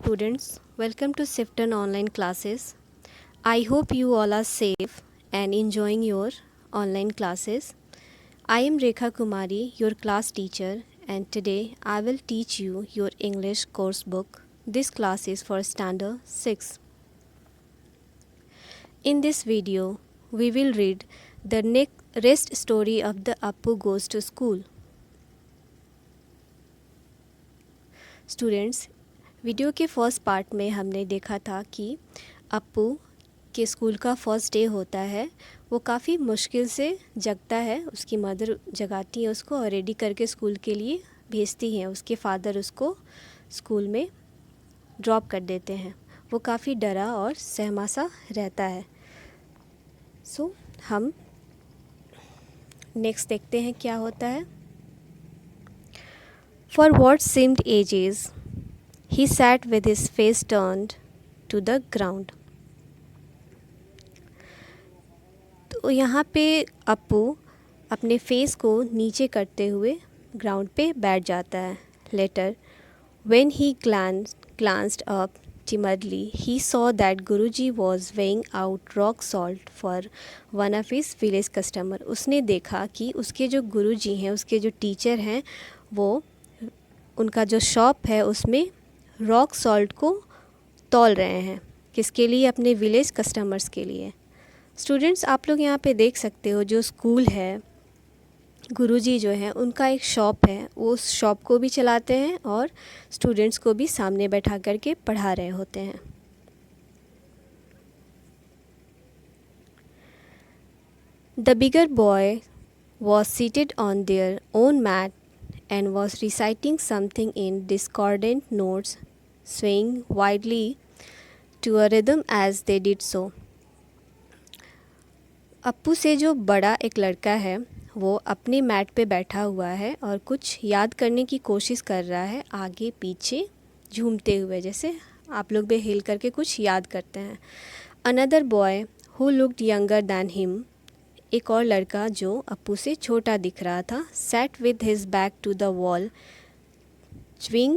students, welcome to Sifton online classes. I hope you all are safe and enjoying your online classes. I am Rekha Kumari, your class teacher, and today I will teach you your English course book. This class is for standard 6. In this video, we will read the rest story of the Appu Goes to School. Students, video के first part में हमने देखा था कि अप्पू के school का first day होता है। वो काफ़ी मुश्किल से जगता है, उसकी मदर जगाती है उसको और रेडी करके स्कूल के लिए भेजती हैं। उसके फादर उसको स्कूल में ड्रॉप कर देते हैं। वो काफ़ी डरा और सहमा सा रहता है। हम नेक्स्ट देखते हैं क्या होता है। For what seemed ages, he sat with his face turned to the ground. तो यहाँ पे अप्पू अपने फेस को नीचे करते हुए ग्राउंड पे बैठ जाता है। Later, when he glanced up timidly, he saw that Guruji was weighing out rock salt for one of his village customer. उसने देखा कि उसके जो गुरुजी हैं, उसके जो टीचर हैं, वो उनका जो शॉप है उसमें रॉक सॉल्ट को तौल रहे हैं। किसके लिए? अपने विलेज कस्टमर्स के लिए। स्टूडेंट्स, आप लोग यहाँ पे देख सकते हो जो स्कूल है, गुरुजी जो है उनका एक शॉप है। वो उस शॉप को भी चलाते हैं और स्टूडेंट्स को भी सामने बैठा करके पढ़ा रहे होते हैं। The bigger boy was seated on their own mat and was reciting something in discordant notes, swaying wildly to a rhythm as they did so. Appu से जो बड़ा एक लड़का है वो अपने मैट पे बैठा हुआ है और कुछ याद करने की कोशिश कर रहा है, आगे पीछे झूमते हुए, जैसे आप लोग भी हिल करके कुछ याद करते हैं। Another boy who looked younger than him, एक और लड़का जो अप्पू से छोटा दिख रहा था, sat with his back to the wall, chewing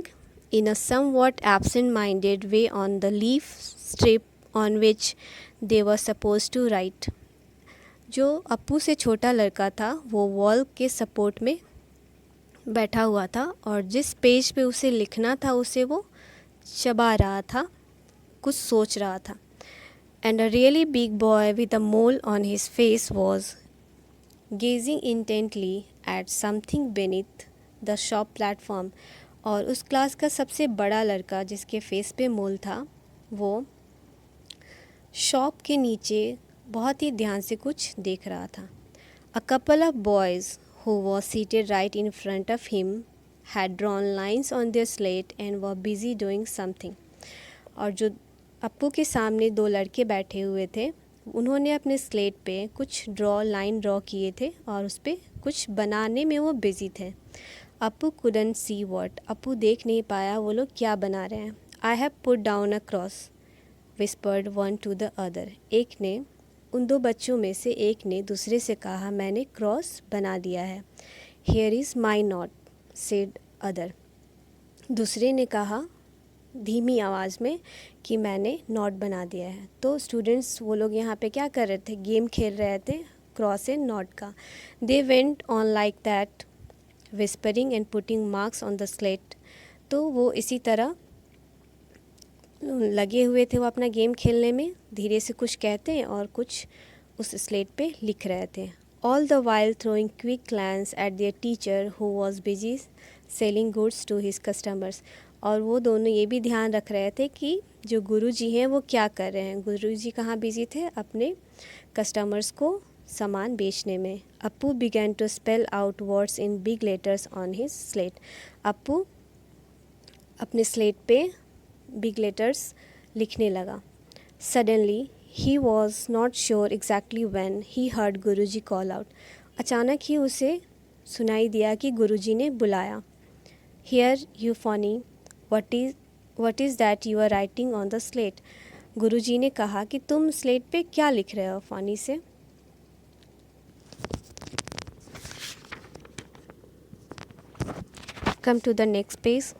in a somewhat absent-minded way on the leaf strip on which they were supposed to write. जो अप्पू से छोटा लड़का था वो वॉल के सपोर्ट में बैठा हुआ था और जिस पेज पे उसे लिखना था उसे वो चबा रहा था, कुछ सोच रहा था। And a really big boy with a mole on his face was gazing intently at something beneath the shop platform. और उस क्लास का सबसे बड़ा लड़का जिसके फेस पे मोल था वो शॉप के नीचे बहुत ही ध्यान से कुछ देख रहा था। A couple of boys who were seated right in front of him had drawn lines on their slate and were busy doing something. और जो अप्पू के सामने दो लड़के बैठे हुए थे, उन्होंने अपने स्लेट पे कुछ लाइन ड्रॉ किए थे और उस पर कुछ बनाने में वो बिज़ी थे। Appu couldn't see what, Appu देख नहीं पाया वो लोग क्या बना रहे हैं। I have put down a cross, whispered one to the other. एक ने, उन दो बच्चों में से एक ने दूसरे से कहा, मैंने क्रॉस बना दिया है। Here is my knot, said other. दूसरे ने कहा धीमी आवाज़ में कि मैंने नॉट बना दिया है। तो स्टूडेंट्स वो लोग यहाँ पे क्या कर रहे थे? गेम खेल रहे थे क्रॉस एंड नॉट का। They went on like that, whispering and putting marks on the slate. तो वो इसी तरह लगे हुए थे, वो अपना गेम खेलने में धीरे से कुछ कहते हैं और कुछ उस स्लेट पे लिख रहे थे। All the while throwing quick glance at their teacher who was busy selling goods to his customers. और वो दोनों ये भी ध्यान रख रहे थे कि जो गुरुजी हैं वो क्या कर रहे हैं। गुरुजी कहाँ बिजी थे? अपने कस्टमर्स को सामान बेचने में। Appu began to spell out words in big letters on his slate. Appu अपने स्लेट पे बिग लेटर्स लिखने लगा। Suddenly he was not sure exactly when he heard Guruji call out. अचानक ही उसे सुनाई दिया कि गुरुजी ने बुलाया। Here you funny, what is that you are writing on the slate? गुरुजी ने कहा कि तुम स्लेट पे क्या लिख रहे हो फ़नी से। Come to the next page.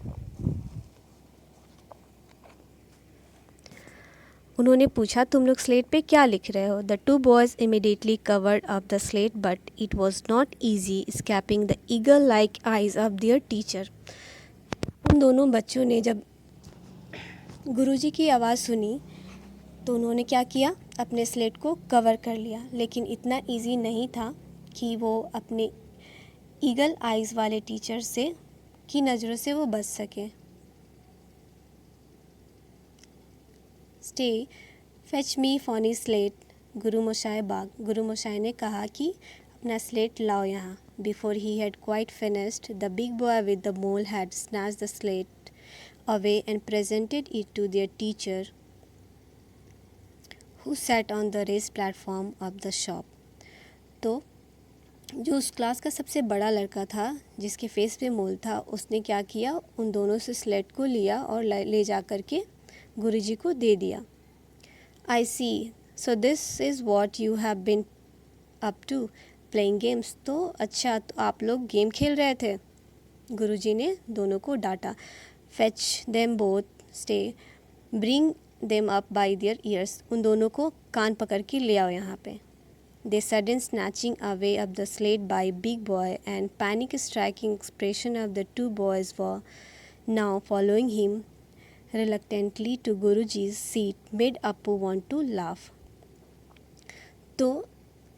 उन्होंने पूछा, तुम लोग स्लेट पे क्या लिख रहे हो? The two boys immediately covered up the slate but it was not easy scaping the eagle like eyes of their teacher. उन दोनों बच्चों ने जब गुरुजी की आवाज़ सुनी तो उन्होंने क्या किया, अपने स्लेट को कवर कर लिया, लेकिन इतना ईजी नहीं था कि वो अपने ईगल आइज़ वाले टीचर से की नज़रों से वो बच सके। Stay fetch me funny slate Gurumoshai bag. Gurumoshai ने कहा कि अपना स्लेट लाओ यहाँ। Before he had quite finished the big boy with the mole had snatched the slate away and presented it to their teacher who sat on the race platform of the shop. तो जो उस class का सबसे बड़ा लड़का था जिसके face पे मोल था, उसने क्या किया, उन दोनों से स्लेट को लिया और ले जा कर के गुरुजी को दे दिया। I see, so this is what you have been up to playing games. तो अच्छा, तो आप लोग गेम खेल रहे थे? गुरुजी ने दोनों को डांटा। Fetch them both, stay, bring them up by there years. उन दोनों को कान पकड़ के ले आओ यहाँ पे। They sudden snatching away of the slate by big boy and panic striking expression of the two boys were now following him reluctantly to Guruji's seat made Appu want to laugh. तो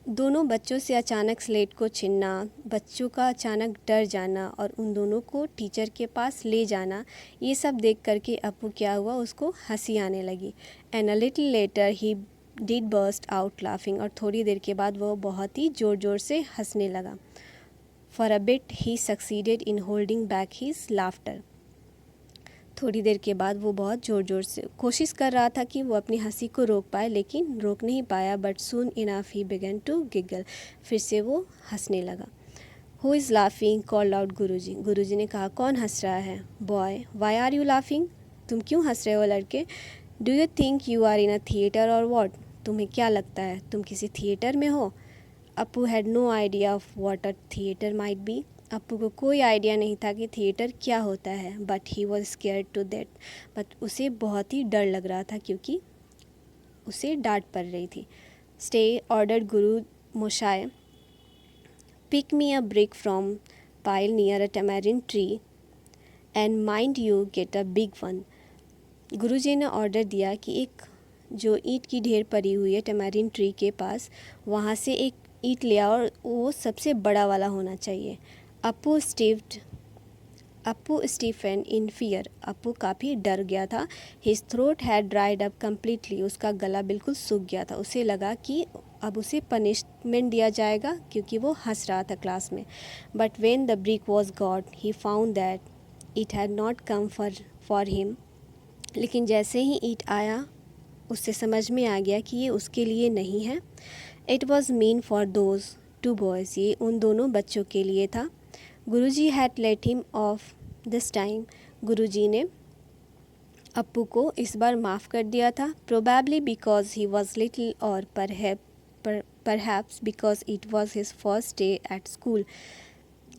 दोनों बच्चों से अचानक slate को छीनना, बच्चों का अचानक डर जाना और उन दोनों को टीचर के पास ले जाना, ये सब देख करके अप्पू क्या हुआ, उसको हंसी आने लगी। And a little letter he did burst out laughing. और थोड़ी देर के बाद वो बहुत ही ज़ोर ज़ोर से हंसने लगा। For a bit he succeeded in holding back his laughter. थोड़ी देर के बाद वो बहुत ज़ोर ज़ोर से कोशिश कर रहा था कि वो अपनी हंसी को रोक पाए, लेकिन रोक नहीं पाया। But soon enough he began to giggle. फिर से वो हंसने लगा। Who is laughing called out Guruji. Guruji ने कहा, कौन हंस रहा है? Boy, why are you laughing? तुम क्यों हंस रहे हो लड़के? Do you think you are in a theatre or what? तुम्हें क्या लगता है तुम किसी थिएटर में हो? Appu had no idea of what a theatre might be. Appu को कोई आइडिया नहीं था कि थिएटर क्या होता है। But he was scared to that. But उसे बहुत ही डर लग रहा था क्योंकि उसे डांट पड़ रही थी। Stay ordered Guru Moshai, pick me a brick from pile near a tamarind tree and mind you get a big one. Guruji ने ऑर्डर दिया कि एक जो ईंट की ढेर पड़ी हुई है टैमारिन ट्री के पास, वहाँ से एक ईंट ले आओ और वो सबसे बड़ा वाला होना चाहिए। Appu stiffened in fear. Appu काफ़ी डर गया था। His throat had dried up completely. उसका गला बिल्कुल सूख गया था। उसे लगा कि अब उसे पनिशमेंट दिया जाएगा क्योंकि वो हंस रहा था क्लास में। But when the brick was got he found that it had not come for him. लेकिन जैसे ही ईंट आया उससे समझ में आ गया कि ये उसके लिए नहीं है। It was meant for those two boys. ये उन दोनों बच्चों के लिए था। Guruji had let him off this time. Guruji ने अप्पू को इस बार माफ़ कर दिया था। Probably because he was little और perhaps because it was his first day at school.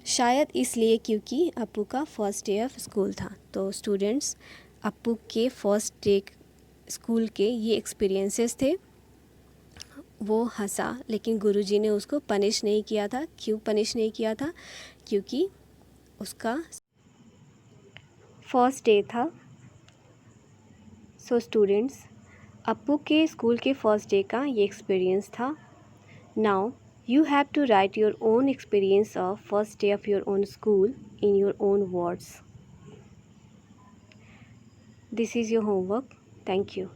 शायद इसलिए क्योंकि अप्पू का फर्स्ट डे ऑफ स्कूल था। तो स्टूडेंट्स, अप्पू के फर्स्ट डे स्कूल के ये एक्सपीरियंसेस थे। वो हंसा, लेकिन गुरुजी ने उसको पनिश नहीं किया था। क्यों पनिश नहीं किया था? क्योंकि उसका फर्स्ट डे था। सो स्टूडेंट्स, अप्पू के स्कूल के फर्स्ट डे का ये एक्सपीरियंस था। Now you have to write your own experience of first day of your own school in your own words. This is your homework. Thank you.